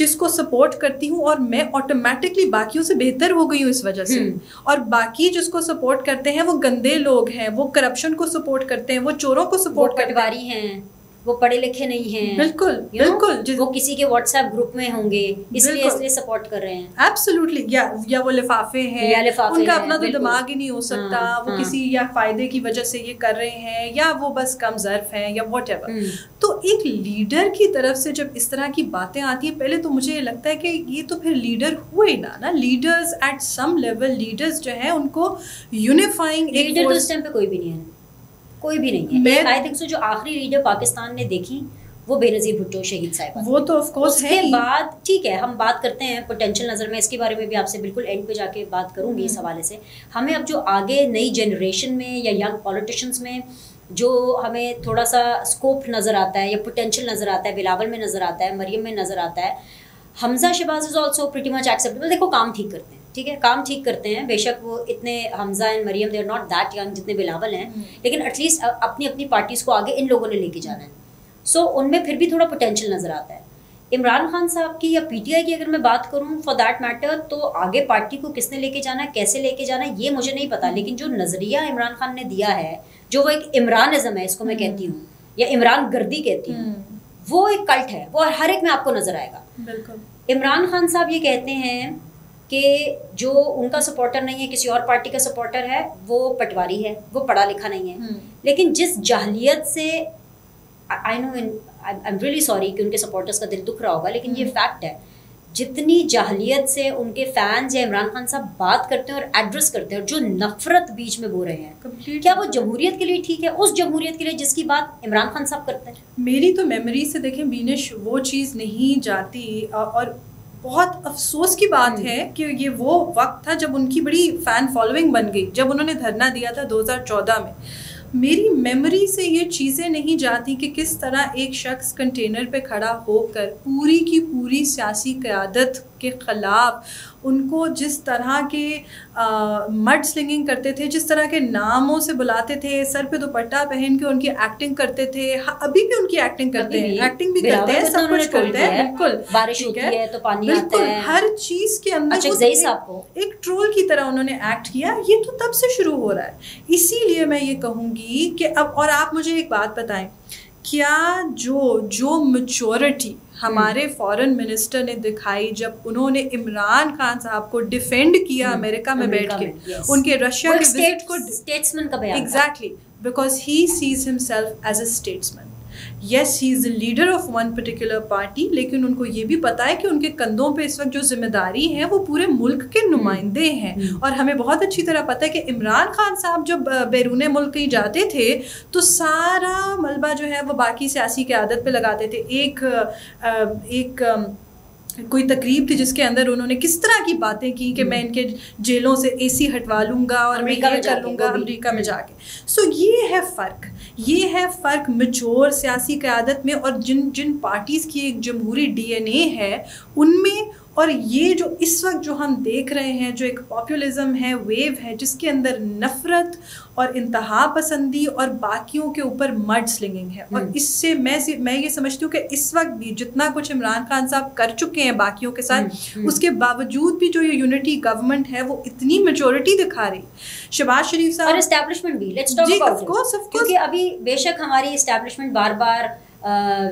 جس کو سپورٹ کرتی ہوں اور میں آٹومیٹکلی باقیوں سے بہتر ہو گئی ہوں اس وجہ سے. اور باقی جس کو سپورٹ کرتے ہیں وہ گندے لوگ ہیں, وہ کرپشن کو سپورٹ کرتے ہیں, وہ چوروں کو سپورٹ کرتے ہیں, وہ پڑھے لکھے نہیں ہیں, بالکل بالکل, وہ کسی کے واٹس ایپ گروپ میں ہوں گے اس لیے سپورٹ کر رہے ہیں. ایبسلیوٹلی. یا وہ لفافے ہیں, ان کا اپنا تو دماغ ہی نہیں ہو سکتا, وہ کسی یا فائدے کی وجہ سے یہ کر رہے ہیں, یا وہ بس کم ظرف ہیں, یا واٹ ایور. تو ایک لیڈر کی طرف سے جب اس طرح کی باتیں آتی ہیں, پہلے تو مجھے یہ لگتا ہے کہ یہ تو پھر لیڈر ہوئے نا. Leaders at some level, leaders جو ہیں ان کو یونیفائنگ, لیڈر تو اس ٹائم پہ کوئی بھی نہیں ہے, کوئی بھی نہیں ہے. آئی تھنک سو جو آخری لیڈر پاکستان نے دیکھی وہ بے نظیر بھٹو شہید صاحب, وہ تو آف کورس ہے. اس کے بعد ٹھیک ہے ہم بات کرتے ہیں پوٹینشیل نظر میں, اس کے بارے میں بھی آپ سے بالکل اینڈ پہ جا کے بات کروں گی اس حوالے سے. ہمیں اب جو آگے نئی جنریشن میں یا ینگ پولیٹیشنس میں جو ہمیں تھوڑا سا اسکوپ نظر آتا ہے یا پوٹینشیل نظر آتا ہے, بلاول میں نظر آتا ہے, مریم میں نظر آتا ہے, Hamza Shahbaz is also pretty much acceptable. دیکھو کام ٹھیک کرتے ہیں, ٹھیک ہے کام ٹھیک کرتے ہیں, بے شک وہ اتنے Hamza and Maryam they are not that young جتنے بلاول ہیں, لیکن ایٹ لیسٹ اپنی اپنی پارٹیز کو آگے ان لوگوں نے لے کے جانا ہے. سو ان میں پھر بھی تھوڑا پوٹینشیل نظر آتا ہے. عمران خان صاحب کی یا پی ٹی آئی کی اگر میں بات کروں فار دیٹ میٹر, تو آگے پارٹی کو کس نے لے کے جانا ہے, کیسے لے کے جانا ہے, یہ مجھے نہیں پتا, لیکن جو نظریہ عمران خان نے دیا ہے, جو وہ ایک عمرانزم ہے, اس کو میں کہتی ہوں, یا عمران گردی کہتی ہوں, وہ ایک کلٹ ہے, وہ ہر ایک میں آپ کو نظر آئے گا. بالکل. عمران خان صاحب یہ کہتے ہیں کہ جو ان کا سپورٹر نہیں ہے, کسی اور پارٹی کا سپورٹر ہے, وہ پٹواری ہے, وہ پڑھا لکھا نہیں ہے. لیکن جس جاہلیت سے, آئی نو آئی ایم ریئلی سوری کہ ان کے سپورٹرز کا دل دکھ رہا ہوگا, لیکن یہ فیکٹ ہے, جتنی جاہلیت سے ان کے فینز یا عمران خان صاحب بات کرتے ہیں اور ایڈریس کرتے ہیں, اور جو نفرت بیچ میں بو رہے ہیں, کیا وہ جمہوریت کے لیے ٹھیک ہے, اس جمہوریت کے لیے جس کی بات عمران خان صاحب کرتے ہیں؟ میری تو میموری سے دیکھیں بینش, وہ چیز نہیں جاتی. اور بہت افسوس کی بات ہے کہ یہ وہ وقت تھا جب ان کی بڑی فین فالوئنگ بن گئی, جب انہوں نے دھرنا دیا تھا 2014 میں. میری میموری سے یہ چیزیں نہیں جاتی کہ کس طرح ایک شخص کنٹینر پہ کھڑا ہو کر پوری کی پوری سیاسی قیادت کے خلاف ان کو جس طرح کے مڈ سلنگنگ کرتے تھے, جس طرح کے ناموں سے بلاتے تھے, سر پہ دوپٹہ پہن کے ان کی ایکٹنگ کرتے تھے. ابھی بھی ان کی ایکٹنگ کرتے ہیں, ایکٹنگ بھی کرتے ہیں, سب کچھ کرتے ہیں. بالکل, بارش ہوتی ہے تو پانی آتا ہے, ہر چیز کے اندر ایک ٹرول کی طرح انہوں نے ایکٹ کیا. یہ تو تب سے شروع ہو رہا ہے. اسی لیے میں یہ کہوں گی کہ اب, اور آپ مجھے ایک بات بتائیں, کیا جو میچورٹی ہمارے فارن منسٹر نے دکھائی جب انہوں نے عمران خان صاحب کو ڈیفینڈ کیا امریکہ میں بیٹھ کے, ان کے رشیا کے وزٹ کو, اسٹیٹسمین کا بیان, exactly, because he says himself as a statesman. Yes he is the leader of one particular party, لیکن ان کو یہ بھی پتا ہے کہ ان کے کندھوں پہ اس وقت جو ذمہ داری ہے وہ پورے ملک کے نمائندے ہیں. اور ہمیں بہت اچھی طرح پتا ہے کہ عمران خان صاحب جب بیرون ملک کہیں جاتے تھے تو سارا ملبہ جو ہے وہ باقی سیاسی قیادت پہ لگاتے تھے. ایک کوئی تقریب تھی جس کے اندر انہوں نے کس طرح کی باتیں کی کہ میں ان کے جیلوں سے اے سی ہٹوا لوں گا اور میں یہ کر لوں گا امریکہ میں جا کے. سو یہ ہے فرق میچور سیاسی قیادت میں, اور جن پارٹیز کی ایک جمہوری ڈی این اے ہے ان میں, اور یہ جو اس وقت جو ہم دیکھ رہے ہیں, جو ایک پاپولزم ہے, ویو ہے, جس کے اندر نفرت اور انتہا پسندی اور باقیوں کے اوپر مڈ سلنگنگ ہے. اور اس سے میں یہ سمجھتی ہوں کہ اس وقت بھی جتنا کچھ عمران خان صاحب کر چکے ہیں باقیوں کے ساتھ, اس کے باوجود بھی جو یہ یونٹی گورنمنٹ ہے وہ اتنی میچورٹی دکھا رہی. شہباز شریف صاحب اور اسٹیبلشمنٹ بھی, لیٹس ٹاک اباؤٹ اٹ, کیونکہ ابھی بے شک ہماری اسٹیبلشمنٹ بار بار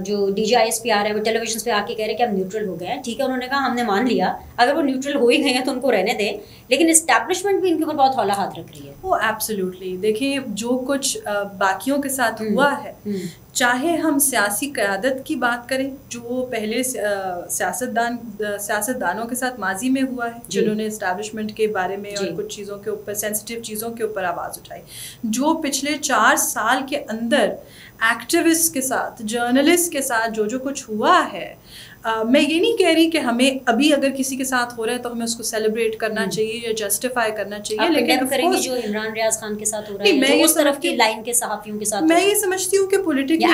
جو D G I S P آ رہے ہیں وہ ٹیلی ویژن پہ آ کے کہہ رہے ہیں کہ ہم نیوٹرل ہو گئے ہیں. ٹھیک ہے, انہوں نے کہا ہم نے مان لیا, اگر وہ نیوٹرل ہو ہی گئے ہیں تو ان کو رہنے دیں, لیکن اسٹیبلشمنٹ بھی ان کے اوپر بہت ہولا ہاتھ رکھ رہی ہے. وہ ایبسلیوٹلی, دیکھیں جو کچھ باقیوں کے ساتھ ہوا ہے, چاہے ہم سیاسی قیادت کی بات کریں جو پہلے سیاستدانوں کے ساتھ ماضی میں ہوا ہے, جنہوں نے اسٹیبلشمنٹ کے بارے میں اور کچھ چیزوں کے اوپر, سینسٹیو چیزوں کے اوپر آواز اٹھائی, جو پچھلے 4 سال کے اندر ایکٹیوسٹ کے ساتھ, جرنلسٹ کے ساتھ جو کچھ ہوا ہے, میں یہ نہیں کہہ رہی کہ ہمیں ابھی اگر کسی کے ساتھ ہو رہا ہے تو ہمیں اس کو سیلیبریٹ کرنا چاہیے یا جسٹیفائی کرنا چاہیے, لیکن کریں گے جو عمران ریاض خان کے ساتھ ہو رہا ہے, میں اس طرف کی لائن کے صحافیوں کے ساتھ, میں یہ سمجھتی ہوں کہ پولیٹیکلی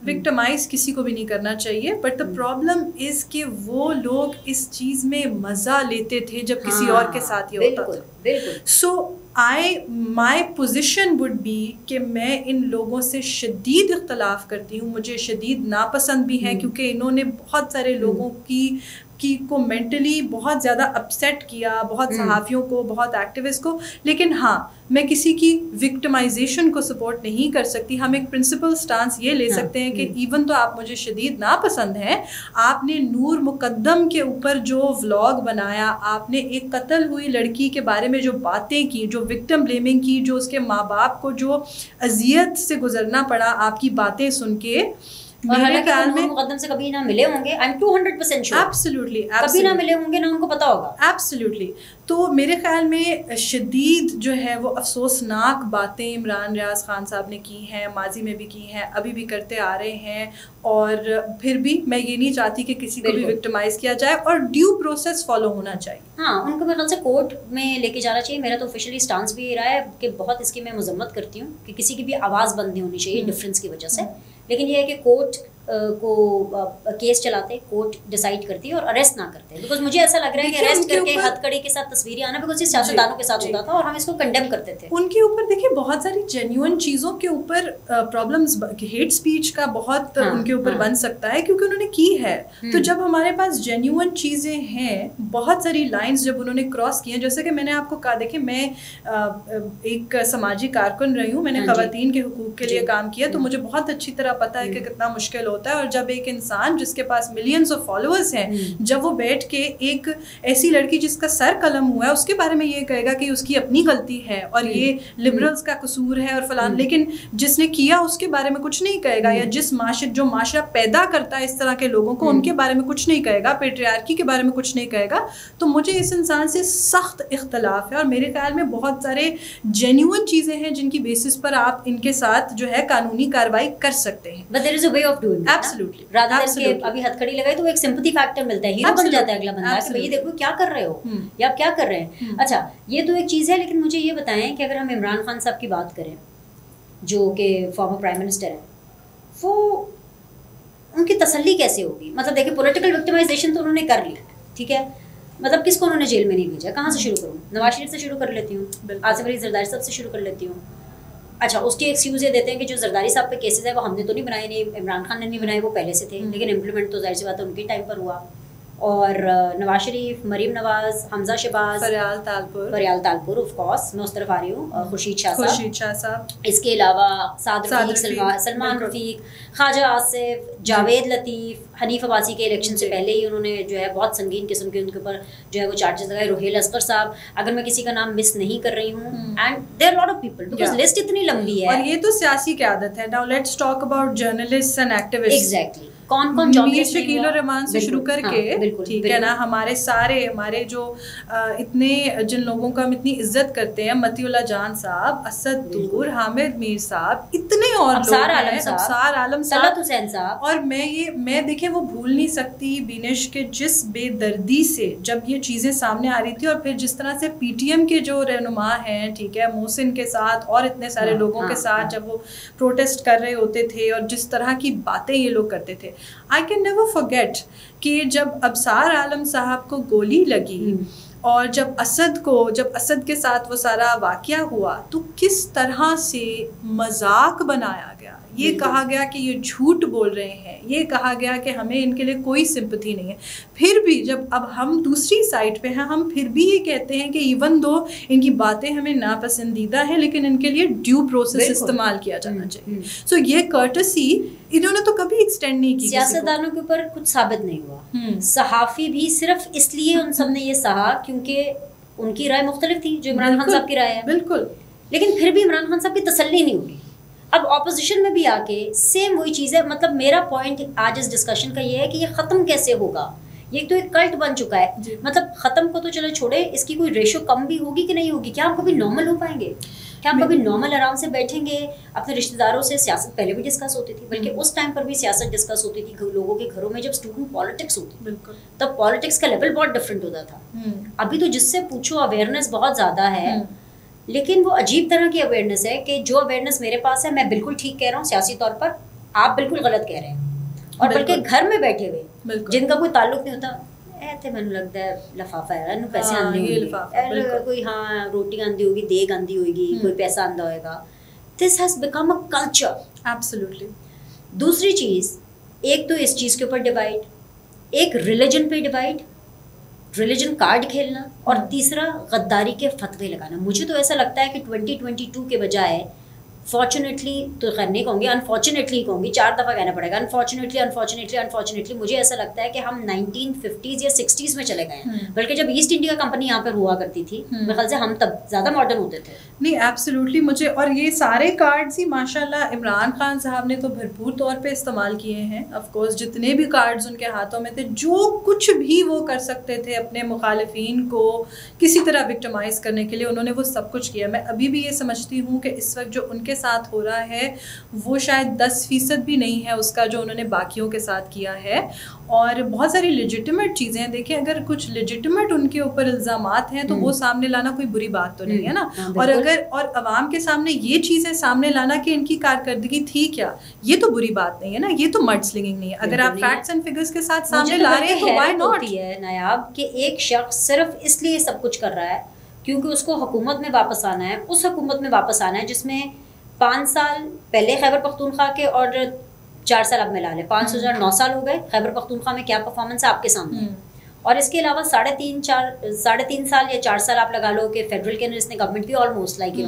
وکٹمائز کسی کو بھی نہیں کرنا چاہیے. بٹ دا پرابلم از کہ وہ لوگ اس چیز میں مزہ لیتے تھے جب کسی اور کے ساتھ یہ ہوتا تھا. سو مائی پوزیشن وڈ بی کہ میں ان لوگوں سے شدید اختلاف کرتی ہوں, مجھے شدید ناپسند بھی ہے کیونکہ انہوں نے بہت سارے لوگوں کی کو مینٹلی بہت زیادہ اپسیٹ کیا, بہت صحافیوں کو, بہت ایکٹیوسٹ کو. لیکن ہاں میں کسی کی وکٹمائزیشن کو سپورٹ نہیں کر سکتی. ہم ایک پرنسپل سٹانس یہ لے سکتے ہیں کہ ایون تو آپ مجھے شدید ناپسند ہیں, آپ نے نور مقدم کے اوپر جو ولاگ بنایا, آپ نے ایک قتل ہوئی لڑکی کے بارے میں جو باتیں کی, جو وکٹم بلیمنگ کی, جو اس کے ماں باپ کو جو اذیت سے گزرنا پڑا آپ کی باتیں سن کے, میرے خیال میں مقدم سے کبھی نہ ملے ہوں گے, I'm 200% sure absolutely کبھی نہ ملے ہوں گے, نہ ان کو پتا ہوگا. absolutely. تو میرے خیال میں شدید جو ہے وہ افسوسناک باتیں عمران ریاض خان صاحب نے کی ہیں, ماضی میں بھی کی ہیں, ابھی بھی کرتے آ رہے ہیں, اور پھر بھی میں یہ نہیں چاہتی کہ کسی کو بھی وکٹمائز کیا جائے, اور ڈیو پروسیس فالو ہونا چاہیے. ہاں ان کو میرے خیال سے کورٹ میں لے کے جانا چاہیے. میرا تو آفیشلی اسٹانس بھی یہ رہا ہے کہ بہت اس کی میں مذمت کرتی ہوں کہ کسی کی بھی آواز بند نہیں ہونی چاہیے ڈفرینس کی وجہ سے. لیکن یہ ہے کہ کورٹ کو کیس چلاتے, کورٹ ڈیسائیڈ کرتی ہے اور اریسٹ نہ کرتے, بیکاز مجھے ایسا لگ رہا ہے کہ اریسٹ کر کے ہتھ کڑی کے ساتھ تصویریں آنا بیکاز یہ سیاستدانوں کے ساتھ ہوتا تھا اور ہم اس کو کنڈیم کرتے تھے. ان کے اوپر دیکھیں بہت ساری جینیون چیزوں کے اوپر پرابلمز, ہیٹ اسپیچ کا بہت ان کے اوپر بن سکتا ہے کیونکہ انہوں نے کی ہے. تو جب ہمارے پاس جینیون چیزیں ہیں, بہت ساری لائنز جب انہوں نے کراس کی ہیں, جیسے کہ میں نے آپ کو کہا, دیکھیں میں ایک سماجی کارکن رہی ہوں, میں نے خواتین کے حقوق کے لیے کام کیا, تو مجھے بہت اچھی طرح پتہ ہے کہ کتنا مشکل ہوتا ہے. اور جب ایک انسان جس کے پاس ملینز آف فالوورز ہیں, جب وہ بیٹھ کے ایک ایسی لڑکی جس کا سر قلم ہوا ہے اس کے بارے میں یہ کہے گا کہ اس کی اپنی غلطی ہے اور یہ لبرلز کا قصور ہے اور فلان, لیکن جس نے کیا اس کے بارے میں کچھ نہیں کہے گا, یا جس جو معاشرہ پیدا کرتا ہے اس طرح کے لوگوں کو, ان کے بارے میں کچھ نہیں کہے گا, پیٹریارکی کے بارے میں کچھ نہیں کہے گا. تو مجھے اس انسان سے سخت اختلاف ہے, اور میرے خیال میں بہت سارے جینیون چیزیں ہیں جن کی بیسس پر آپ ان کے ساتھ جو ہے قانونی کارروائی کر سکتے ہیں. But there is a way of doing that. ابھی ہتھ کھڑی لگائی تو ایک سمپتھی فیکٹر ملتا ہے, ہیرو بن جاتا ہے اگلا بندہ کہ بھئی دیکھو کیا کر رہے ہو یا آپ کیا کر رہے ہیں. اچھا یہ تو ایک چیز ہے, لیکن مجھے یہ بتائیں کہ اگر ہم عمران خان صاحب کی بات کریں جو کہ فارمر پرائم منسٹر ہیں, وہ ان کی تسلی کیسے ہوگی؟ مطلب دیکھیں پولیٹیکل وکٹمائزیشن تو انہوں نے کر لی, ٹھیک ہے, مطلب کس کو انہوں نے جیل میں نہیں بھیجا, کہاں سے شروع کروں؟ نواز شریف سے شروع کر لیتی ہوں, آصف علی زرداری صاحب سے شروع کر لیتی ہوں. اچھا اس کی ایکسکیوز یہ دیتے ہیں کہ جو زرداری صاحب پہ کیسز ہے وہ ہم نے تو نہیں بنائے, نہیں عمران خان نے نہیں بنائے, وہ پہلے سے تھے, لیکن امپلیمنٹ تو ظاہر سی بات ہے ان کے ٹائم پر ہوا. اور نواز شریف, مریم نواز, حمزہ شہباز, فریال تالپور آف کورس میں اس طرف آ رہی ہوں, خورشید شاہ صاحب, اس کے علاوہ سعد رفیق, سلمان رفیق, خواجہ آصف, جاوید لطیف, حنیف عباسی کے الیکشن سے پہلے ہی انہوں نے جو ہے بہت سنگین قسم کے ان کے اوپر جو ہے وہ چارجز لگائے, روہیل اصغر صاحب, اگر میں کسی کا نام مس نہیں کر رہی ہوں, and there lot of people because list اتنی لمبی ہے. اور یہ تو سیاسی قیادت ہے. Now let's talk about journalist and activist. Exactly کون کون جرنلسٹ, شکیل الرحمان سے شروع کر کے, ٹھیک ہے نا, ہمارے جو اتنے جن لوگوں کا ہم اتنی عزت کرتے ہیں, متی اللہ جان صاحب, اسد دور, حامد میر صاحب, اتنے اور ابصار عالم صاحب, طلعت حسین صاحب. اور میں دیکھیں وہ بھول نہیں سکتی بینش کے جس بے دردی سے جب یہ چیزیں سامنے آ رہی تھی, اور پھر جس طرح سے پی ٹی ایم کے جو رہنما ہیں, ٹھیک ہے, محسن کے ساتھ اور اتنے سارے لوگوں کے ساتھ جب وہ پروٹیسٹ کر رہے ہوتے تھے, اور جس طرح کی باتیں یہ لوگ کرتے تھے. I can never forget کہ جب ابصار عالم صاحب کو گولی لگی اور جب اسد کے ساتھ وہ سارا واقعہ ہوا, تو کس طرح سے مذاق بنایا گیا, یہ کہا گیا کہ یہ جھوٹ بول رہے ہیں, یہ کہا گیا کہ ہمیں ان کے لیے کوئی سمپتھی نہیں ہے. پھر بھی جب اب ہم دوسری سائڈ پہ ہیں, ہم پھر بھی یہ کہتے ہیں کہ ایون دو ان کی باتیں ہمیں ناپسندیدہ ہیں, لیکن ان کے لیے ڈیو پروسیس استعمال کیا جانا چاہیے. سو یہ کرٹسی انہوں نے تو کبھی ایکسٹینڈ نہیں کی. سیاستدانوں کے اوپر کچھ ثابت نہیں ہوا, صحافی بھی صرف اس لیے ان سب نے یہ سہا کیونکہ ان کی رائے مختلف تھی جو عمران خان صاحب کی رائے ہے. بالکل, لیکن پھر بھی عمران خان صاحب کی تسلی نہیں ہوگی. اب اپوزیشن میں بھی آ کے سیم وہی چیز ہے. مطلب میرا پوائنٹ آج اس ڈسکشن کا یہ ہے کہ یہ ختم کیسے ہوگا. یہ تو ایک کلٹ بن چکا ہے. مطلب ختم کو تو چلو چھوڑے, اس کی کوئی ریشو کم بھی ہوگی کہ نہیں ہوگی. کیا ہم کبھی نارمل ہو پائیں گے؟ کیا ہم کبھی نارمل آرام سے بیٹھیں گے؟ اپنے رشتہ داروں سے سیاست پہلے بھی ڈسکس ہوتی تھی, بلکہ اس ٹائم پر بھی سیاست ڈسکس ہوتی تھی لوگوں کے گھروں میں جب اسٹوڈنٹ پالیٹکس ہوتی تھی, تب پالیٹکس کا لیول بہت ڈفرینٹ ہوتا تھا. ابھی تو جس سے پوچھو اویئرنیس بہت زیادہ ہے, لیکن وہ عجیب طرح کی اویئرنیس ہے کہ جو اویئرنیس میرے پاس ہے میں بالکل ٹھیک کہہ رہا ہوں سیاسی طور پر, آپ بالکل غلط کہہ رہے ہیں. اور بلکہ گھر میں بیٹھے ہوئے جن کا کوئی تعلق نہیں ہوتا, تے مینوں لگدا ہے لفافہ ہے انہوں پیسے آندے ہوں کوئی ہاں روٹی آندی ہوگی دیگ آندی ہوئے گی کوئی پیسہ آندا ہوئے گا. This has become a culture. Absolutely. دوسری چیز ایک تو اس چیز کے اوپر ڈیوائڈ, ایک ریلیجن پہ ڈیوائڈ, ریلیجن کارڈ کھیلنا, اور تیسرا غداری کے فتوے لگانا. مجھے تو ایسا لگتا ہے کہ 2022 کے بجائے فارچونیٹلی تو خیر نہیں کہوں گی, انفارچونیٹلی کہوں گی, 4 دفعہ کہنا پڑے گا, انفارچونیٹلی مجھے ایسا لگتا ہے کہ ہم 1950s یا 60s میں چلے گئے ہیں. بلکہ جب ایسٹ انڈیا کمپنی یہاں پر ہوا کرتی تھی میرے خیال سے ہم تب زیادہ ماڈرن ہوتے تھے. نہیں ایبسلیوٹلی مجھے, اور یہ سارے کارڈز ہی ماشاءاللہ عمران خان صاحب نے تو بھرپور طور پہ استعمال کیے ہیں. آف کورس جتنے بھی کارڈز ان کے ہاتھوں میں تھے, جو کچھ بھی وہ کر سکتے تھے اپنے مخالفین کو کسی طرح وکٹمائز کرنے کے لیے, انہوں نے وہ سب کچھ کیا. میں ابھی بھی یہ سمجھتی ہوں کہ اس وقت جو ان کے ساتھ ہو رہا ہے وہ شاید 10% بھی نہیں ہے اس کا جو انہوں نے باقیوں کے ساتھ کیا ہے. اور بہت ساری لیجیٹیمیٹ چیزیں ہیں. دیکھیں اگر کچھ لیجیٹیمیٹ ان کے اوپر الزامات ہیں تو وہ سامنے لانا کوئی بری بات تو نہیں ہے نا. اور عوام کے سامنے یہ چیزیں سامنے لانا کہ ان کی کارکردگی تھی کیا, یہ تو بری بات نہیں ہے نا, یہ تو مڈ سلنگنگ نہیں ہے. اگر آپ فیکٹس اینڈ فگرز کے ساتھ سامنے لا رہے ہیں تو وائی ناٹ. ہے نایاب کہ ایک شخص صرف اس لیے سب کچھ کر رہا ہے کیونکہ اس کو حکومت میں واپس آنا ہے, اس حکومت میں واپس آنا ہے جس میں 5 سال پہلے خیبر پختونخوا کے اور 4 سال اب ملا لیں, 9 سال ہو گئے. خیبر پختونخوا میں کیا پرفارمنس ہے آپ کے سامنے, اور اس کے علاوہ 3.5 سال یا 4 سال آپ لگا لو کہ فیڈرل کے اس نے گورنمنٹ کی آلموسٹ لائک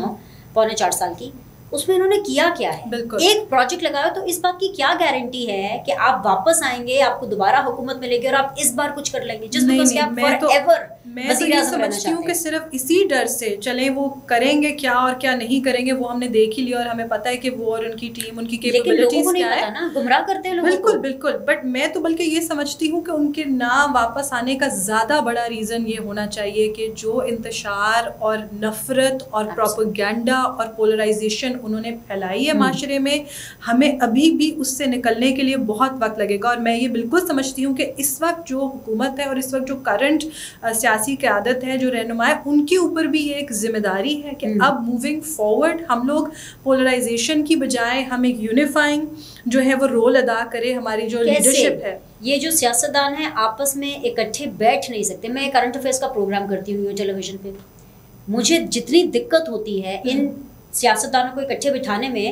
4.25 سال کی, اس میں انہوں نے کیا کیا ہے. ایک پروجیکٹ لگایا تو اس بات کی کیا گارنٹی ہے کہ آپ واپس آئیں گے, آپ کو دوبارہ حکومت ملے گی اور آپ اس بار کچھ کر لیں گے جس بیکاز کہ آپ فار ایور وزیر اعظم رہنا چاہتے ہیں. کہ صرف اسی ڈر سے چلیں وہ کریں گے کیا اور کیا نہیں کریں گے وہ ہم نے دیکھ ہی لیا, اور ہمیں پتہ ہے کہ وہ اور ان کی ٹیم ان کی کیپیبلٹیز کیا ہے. گمراہ کرتے ہیں بالکل بالکل. بٹ میں تو بلکہ یہ سمجھتی ہوں کہ ان کے نہ واپس آنے کا زیادہ بڑا ریزن یہ ہونا چاہیے کہ جو انتشار اور نفرت اور پروپیگنڈا اور پولرائزیشن انہوں نے پھیلائی ہے معاشرے میں, ہمیں ابھی بھی اس سے نکلنے کے لیے بہت وقت لگے گا. اور میں یہ بالکل سمجھتی ہوں کہ اس وقت جو حکومت ہے اور اس وقت جو کرنٹ سیاسی قیادت ہے, جو رہنما ہے, ان کے اوپر بھی یہ ایک ذمہ داری ہے کہ اب موونگ فارورڈ ہم لوگ پولرائزیشن کی بجائے ہم ایک یونیفائنگ جو ہے وہ رول ادا کرے. ہماری جو لیڈرشپ ہے, یہ جو سیاستدان ہیں آپس میں اکٹھے بیٹھ نہیں سکتے. میں کرنٹ افیئرس کا پروگرام کرتی ہوں ٹیلی ویژن پہ, مجھے جتنی دقت ہوتی ہے ان سیاستدانوں کو اکٹھے بٹھانے میں,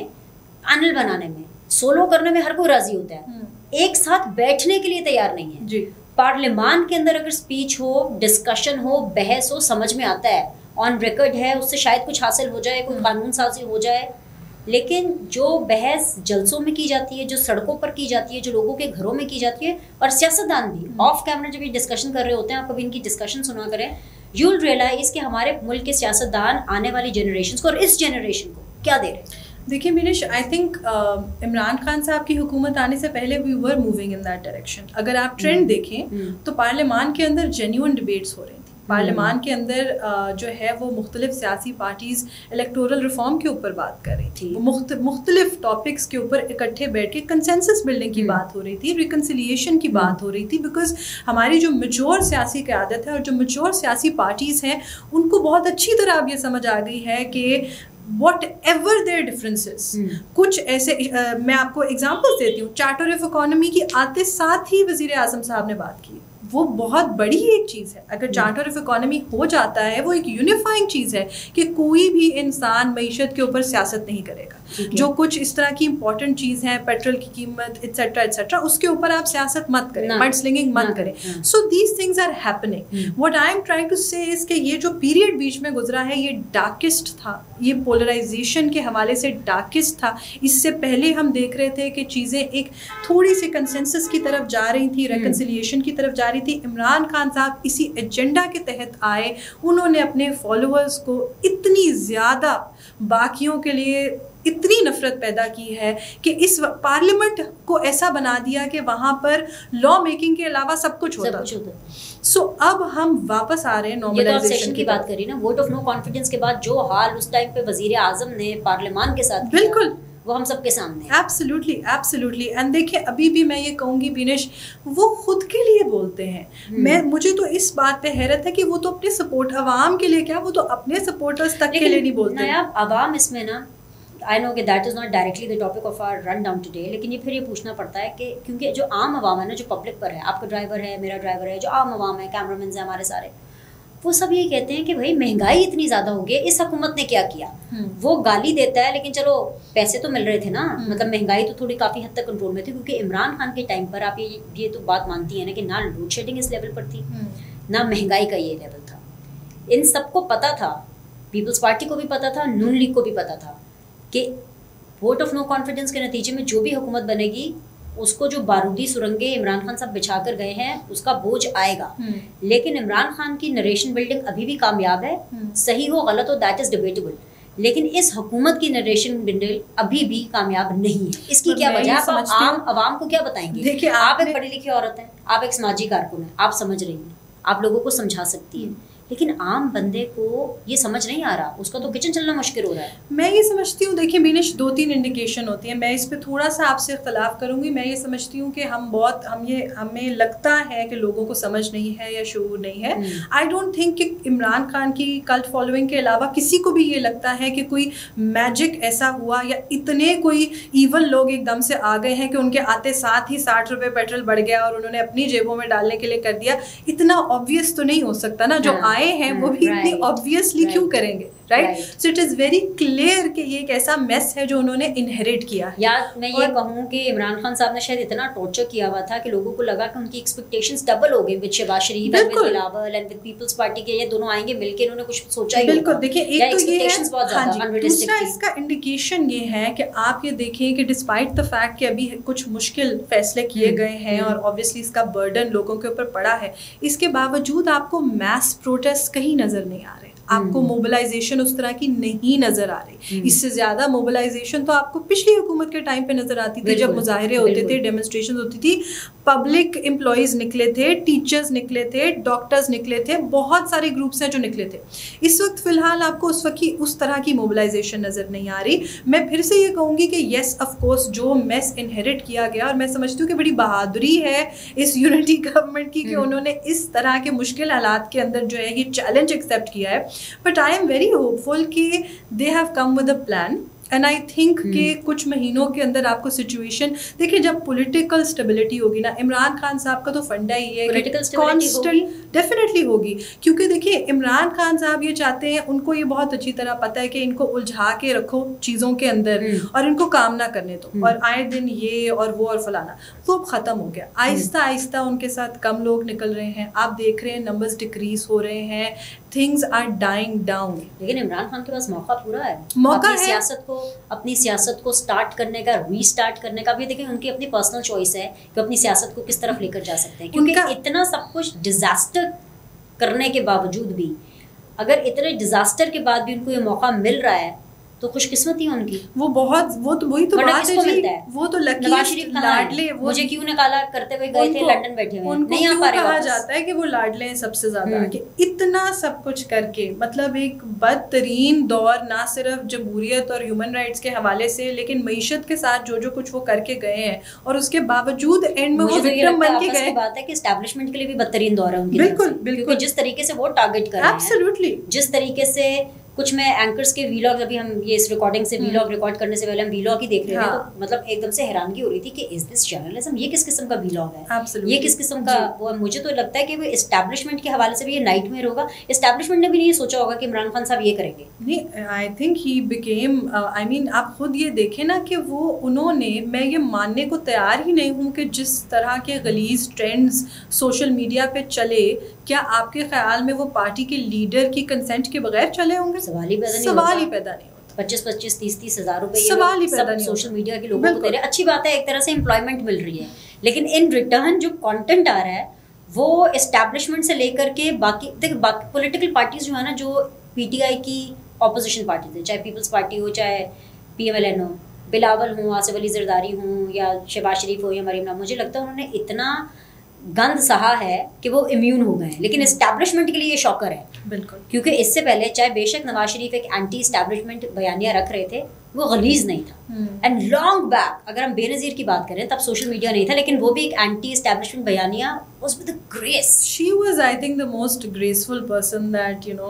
پینل بنانے میں, سولو کرنے میں ہر کوئی راضی ہوتا ہے, ایک ساتھ بیٹھنے کے لیے تیار نہیں ہے. جی پارلیمان کے اندر اگر اسپیچ ہو, ڈسکشن ہو, بحث ہو, سمجھ میں آتا ہے, آن ریکارڈ ہے, اس سے شاید کچھ حاصل ہو جائے, کوئی قانون سازی ہو جائے. لیکن جو بحث جلسوں میں کی جاتی ہے, جو سڑکوں پر کی جاتی ہے, جو لوگوں کے گھروں میں کی جاتی ہے, اور سیاستدان بھی آف کیمرہ جب یہ ڈسکشن کر رہے ہوتے ہیں, آپ کبھی ان کی ڈسکشن سنا کریں, یو ول ریئلائز کہ ہمارے ملک کے سیاستدان آنے والی جنریشنس کو اور اس جنریشن کو کیا دے رہے ہیں. دیکھیے مینش, آئی تھنک عمران خان صاحب کی حکومت آنے سے پہلے وی ور موونگ ان دیٹ ڈائریکشن. اگر آپ ٹرینڈ دیکھیں تو پارلیمان کے اندر جینیون ڈبیٹس ہو رہی تھیں. پارلیمان کے اندر جو ہے وہ مختلف سیاسی پارٹیز الیکٹورل ریفارم کے اوپر بات کر رہی تھی, مختلف ٹاپکس کے اوپر اکٹھے بیٹھ کے کنسنسس بلڈنگ کی بات ہو رہی تھی, ریکنسیلیشن کی بات ہو رہی تھی. بیکاز ہماری جو میچور سیاسی قیادت ہے اور جو میچور سیاسی پارٹیز ہیں ان کو بہت اچھی طرح اب یہ سمجھ آ گئی ہے کہ واٹ ایور دیئر ڈفرینسز, کچھ ایسے, میں آپ کو ایگزامپلس دیتی ہوں. چارٹر آف اکانومی کی آتے ساتھ ہی وزیر اعظم صاحب نے بات کی, وہ بہت بڑی ایک چیز ہے. اگر چارٹر آف اکانومی ہو جاتا ہے وہ ایک یونیفائنگ چیز ہے کہ کوئی بھی انسان معیشت کے اوپر سیاست نہیں کرے گا. جو کچھ اس طرح کی امپورٹنٹ چیز ہیں, پیٹرول کی قیمت ایٹسیٹرا ایٹسیٹرا, اس کے اوپر آپ سیاست مت کریں, مڈ سلنگنگ مت کریں. So these things are happening. What I am trying to say is کہ یہ جو پیریڈ بیچ میں گزرا ہے یہ ڈارکسٹ تھا, یہ پولرائزیشن کے حوالے سے ڈارکسٹ تھا. اس سے پہلے ہم دیکھ رہے تھے کہ چیزیں ایک تھوڑی سی کنسنسس کی طرف جا رہی تھی, ریکنسیلیشن کی طرف جا رہی تھی. عمران خان صاحب اسی ایجنڈا کے تحت آئے, انہوں نے اپنے فالوورز کو اتنی زیادہ باقیوں کے لیے اتنی نفرت پیدا کی ہے کہ اس پارلیمنٹ کو ایسا بنا دیا کہ وہاں پر لا میکنگ کے علاوہ سب کچھ ہوتا. سو اب ہم واپس آ رہے ہیں نارملائزیشن کی بات کری نا, ووٹ آف نو کانفیڈنس کے بعد جو حال اس ٹائم پہ وزیر اعظم نے پارلیمان کے ساتھ کیا, بالکل وہ ہم سب کے سامنے. Absolutely absolutely. اینڈ دیکھیں ابھی بھی میں یہ کہوں گی بینش, وہ خود کے لیے بولتے ہیں. مجھے تو اس بات پہ حیرت ہے کہ وہ تو اپنے سپورٹ عوام کے لیے کیا, وہ تو اپنے سپورٹرز تک کے لیے نہیں بولتے. عوام اس میں نا آئی نو کہ that is not directly the topic of our rundown today, لیکن یہ پھر یہ پوچھنا پڑتا ہے کہ کیونکہ جو عام عوام ہے نا, جو پبلک پر ہے, آپ کا ڈرائیور ہے, میرا ڈرائیور ہے, جو عام عوام ہے, کیمرہ مینز ہیں ہمارے سارے, وہ سب یہ کہتے ہیں کہ بھائی مہنگائی اتنی زیادہ ہو گئی, اس حکومت نے کیا کیا. وہ گالی دیتا ہے لیکن چلو پیسے تو مل رہے تھے نا, مطلب مہنگائی تو تھوڑی کافی حد تک کنٹرول میں تھی, کیونکہ عمران خان کے ٹائم پر آپ یہ تو بات مانتی ہیں نا کہ نہ لوڈ شیڈنگ اس لیول پر تھی, نہ مہنگائی کا یہ لیول تھا. ان سب کو پتا تھا, پیپلز پارٹی کو بھی پتا تھا, نون لیگ کو بھی پتا تھا کہ ووٹ آف نو کانفیڈنس کے نتیجے میں جو بھی حکومت بنے گی اس کو جو بارودی سرنگیں عمران خان صاحب بچھا کر گئے ہیں اس کا بوجھ آئے گا. لیکن عمران خان کی نریشن بلڈنگ ابھی بھی کامیاب ہے, صحیح ہو غلط ہو دیٹ از ڈیبیٹیبل, لیکن اس حکومت کی نریشن بلڈنگ ابھی بھی کامیاب نہیں ہے. اس کی کیا وجہ ہے؟ آپ عام عوام کو کیا بتائیں گے؟ دیکھیے آپ ایک پڑھی لکھی عورت ہیں, آپ ایک سماجی کارکن ہیں, آپ سمجھ رہی ہیں, آپ لوگوں کو سمجھا سکتی ہیں, لیکن عام بندے کو یہ سمجھ نہیں آ رہا, اس کا تو کچن چلنا مشکل ہو رہا ہے. میں یہ سمجھتی ہوں, دیکھیے بینش 2-3 انڈیکیشن ہوتی ہیں, میں اس پہ تھوڑا سا آپ سے اختلاف کروں گی. میں یہ سمجھتی ہوں کہ ہمیں لگتا ہے کہ لوگوں کو سمجھ نہیں ہے یا شعور نہیں ہے. آئی ڈونٹ تھنک کہ عمران خان کی کلٹ فالوئنگ کے علاوہ کسی کو بھی یہ لگتا ہے کہ کوئی میجک ایسا ہوا یا اتنے کوئی ایون لوگ ایک دم سے آ گئے ہیں کہ ان کے آتے ساتھ ہی 60 روپے پیٹرول بڑھ گیا اور انہوں نے اپنی جیبوں میں ڈالنے کے لیے کر دیا. اتنا آبویس تو نہیں ہو سکتا نا, جو آئے ہیں وہ بھی اتنی آبویسلی کیوں کریں گے, right? So it is very clear کہ یہ ایک ایسا میس ہے جو انہوں نے انہیریٹ کیا ہے. یا میں یہ کہوں کہ عمران خان صاحب نے شاید اتنا ٹارچر کیا ہوا تھا کہ لوگوں کو لگا کہ ان کی ایکسپیکٹیشنز ڈبل ہو گئی with Shehbaz Sharif and with Bilawal and with Peoples Party کے, یہ دونوں آئیں گے مل کے, انہوں نے کچھ سوچا ہی. بالکل, دیکھیے ایک تو یہ ہے, دوسرا اس کا انڈیکیشن یہ ہے کہ آپ یہ دیکھیں کہ ڈسپائٹ دا فیکٹ کہ ابھی کچھ مشکل فیصلے کیے گئے ہیں اور اوبویسلی اس کا برڈن لوگوں کے اوپر پڑا ہے, اس کے باوجود آپ کو میس پروٹیسٹ کہیں نظر نہیں آ رہے, آپ کو موبلائزیشن اس طرح کی نہیں نظر آ رہی. اس سے زیادہ موبلائزیشن تو آپ کو پچھلی حکومت کے ٹائم پہ نظر آتی تھی, جب مظاہرے ہوتے تھے, ڈیمونسٹریشن ہوتی تھی, پبلک امپلائیز نکلے تھے, ٹیچرز نکلے تھے, ڈاکٹرز نکلے تھے, بہت سارے گروپس ہیں جو نکلے تھے. اس وقت فی الحال آپ کو اس وقت اس طرح کی موبلائزیشن نظر نہیں آ رہی. میں پھر سے یہ کہوں گی کہ یس آف کورس جو میس انہیریٹ کیا گیا, اور میں سمجھتی ہوں کہ بڑی بہادری ہے اس یونٹی گورنمنٹ کی کہ انہوں نے اس طرح کے مشکل حالات کے اندر جو ہے یہ چیلنج ایکسیپٹ کیا ہے. But I am very hopeful کہ they have come with a plan. And I think کہ کچھ مہینوں کے اندر آپ کو سچویشن دیکھیں, جب پولیٹیکل اسٹیبلٹی ہوگی نا, عمران خان صاحب کا تو فنڈا ہی ہے کانسٹنٹ ڈیفینیٹلی ہوگی, کیونکہ دیکھیے عمران خان صاحب یہ چاہتے ہیں, ان کو یہ بہت اچھی طرح پتہ ہے کہ ان کو الجھا کے رکھو چیزوں کے اندر اور ان کو کام نہ کرنے دو, اور آئے دن یہ اور وہ اور فلانا, وہ اب ختم ہو گیا. آہستہ آہستہ ان کے ساتھ کم لوگ نکل رہے ہیں, آپ دیکھ رہے ہیں نمبرز ڈکریز ہو رہے ہیں, things are dying down. لیکن عمران خان کے پاس موقع پورا ہے, موقع ہے اپنی سیاست کو سٹارٹ کرنے کا, ری سٹارٹ کرنے کا. بھی دیکھیں ان کی اپنی پرسنل چوائس ہے کہ اپنی سیاست کو کس طرف لے کر جا سکتے ہیں, کیونکہ اتنا سب کچھ ڈیزاسٹر کرنے کے باوجود بھی, اگر اتنے ڈیزاسٹر کے بعد بھی ان کو یہ موقع مل رہا ہے تو خوش قسمتی ہے ان کی. وہ بہت, وہ تو وہی تو بات ہے جی, وہ تو نواز شریف لاڈلے, مجھے کیوں نکالا کرتے ہوئے گئے تھے لندن بیٹھے ہوئے, نہیں آ پا رہے. کہا جاتا ہے کہ وہ لاڈلے ہیں سب سے زیادہ, کہ اتنا سب کچھ کر کے, مطلب ایک بدترین دور, نہ صرف جمہوریت اور ہیومن رائٹس کے حوالے سے, لیکن معیشت کے ساتھ جو کچھ وہ کر کے گئے ہیں, اور اس کے باوجود اینڈ میں وہ وکٹم بن کے گئے. بات ہے کہ اسٹیبلشمنٹ کے لیے بھی بدترین دور ہے ان کی. بالکل بالکل, جس طریقے سے وہ ٹارگیٹ کر رہے ہیں, ایبسلیوٹلی, جس طریقے سے کچھ میں اینکرز کے ویلاگ, ابھی ہم یہ اس ریکارڈنگ سے ویلاگ ریکارڈ کرنے سے پہلے ہم ویلاگ ہی دیکھ رہے تھے, تو مطلب ایک دم سے حیرانگی ہو رہی تھی کہ از دس جرنلزم, یہ کس قسم کا ویلاگ ہے, یہ کس قسم کا وہ. مجھے تو لگتا ہے کہ وہ اسٹیبلشمنٹ کے حوالے سے بھی یہ نائٹ میئر ہوگا. اسٹیبلشمنٹ نے بھی نہیں سوچا ہوگا کہ عمران خان صاحب یہ کریں گے. نہیں, آئی تھنک ہی بیکیم, آئی مین آپ خود یہ دیکھیں نا کہ وہ انہوں نے, میں یہ ماننے کو تیار ہی نہیں ہوں کہ جس طرح کے غلیظ ٹرینڈز سوشل میڈیا پہ چلے, کیا آپ کے خیال میں وہ پارٹی کے لیڈر کی کنسنٹ کے بغیر چلے ہوں گے؟ سوال ہی پیدا نہیں ہوتا. 25-30 ہزار روپے سوال ہی پیدا نہیں, سوشل میڈیا کے لوگوں کو دے رہے ہیں. اچھی بات ہے, ایک طرح سے امپلائمنٹ مل رہی ہے, لیکن ان ریٹرن جو کانٹینٹ آ رہا ہے وہ اسٹیبلشمنٹ سے لے کر کے باقی پولیٹیکل پارٹیز جو ہے نا, جو پی ٹی آئی کی اپوزیشن پارٹیز ہیں, چاہے پیپلز پارٹی ہو, چاہے پی ایم ایل این ہو, بلاول ہوں, آصف علی زرداری ہوں, یا شہباز شریف ہو, یا مریم نواز, مجھے لگتا ہے انہوں نے اتنا گند سہا ہے کہ وہ امیون ہو گئے ہیں. لیکن اسٹیبلشمنٹ کے لیے یہ شاکر ہے, بالکل, کیونکہ اس سے پہلے چاہے بے شک نواز شریف ایک اینٹی اسٹیبلشمنٹ بیانیہ رکھ رہے تھے, وہ غلیظ نہیں تھا. اینڈ لانگ بیک اگر ہم بے نظیر کی بات کریں تب سوشل میڈیا نہیں تھا, لیکن وہ بھی ایک اینٹی اسٹیبلشمنٹ بیانیہ was with a grace. She was, I think, the most graceful person that, you know,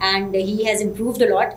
and he has improved a lot.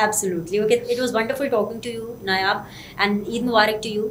Absolutely. Okay, it was wonderful talking to you, Nayab, and Eid Mubarak to you.